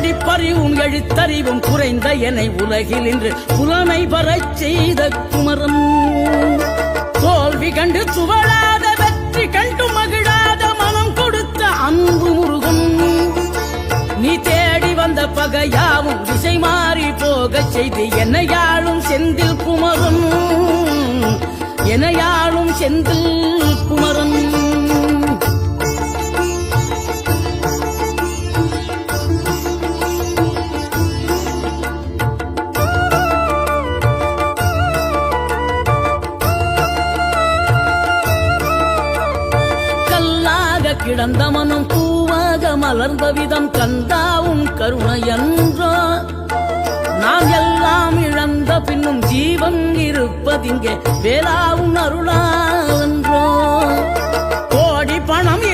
படிப்பறிவும் எழுத்தறிவும் குறைந்த என்னை உலகில் இன்று புலமை பெறச் செய்த குமரன். தோல்வி கண்டு துவளாத வெற்றி கண்டு மகிழாத மனம் கொடுத்த அன்பு முருகன். நீ தேடி வந்த பகையாவும் திசை மாறி போகச் செய்து என்னையாளும் செந்தில் குமரன். என்னையாளும் செந்தில் குமரன். கிடந்த மனம் பூவாக மலர்ந்த விதம் கந்தாவும் கருணையன்றோ. நாம் எல்லாம் இழந்த பின்னும் ஜீவன் இருப்பதிங்கே வேளாவும் அருளாவென்றோ. கோடி பணம்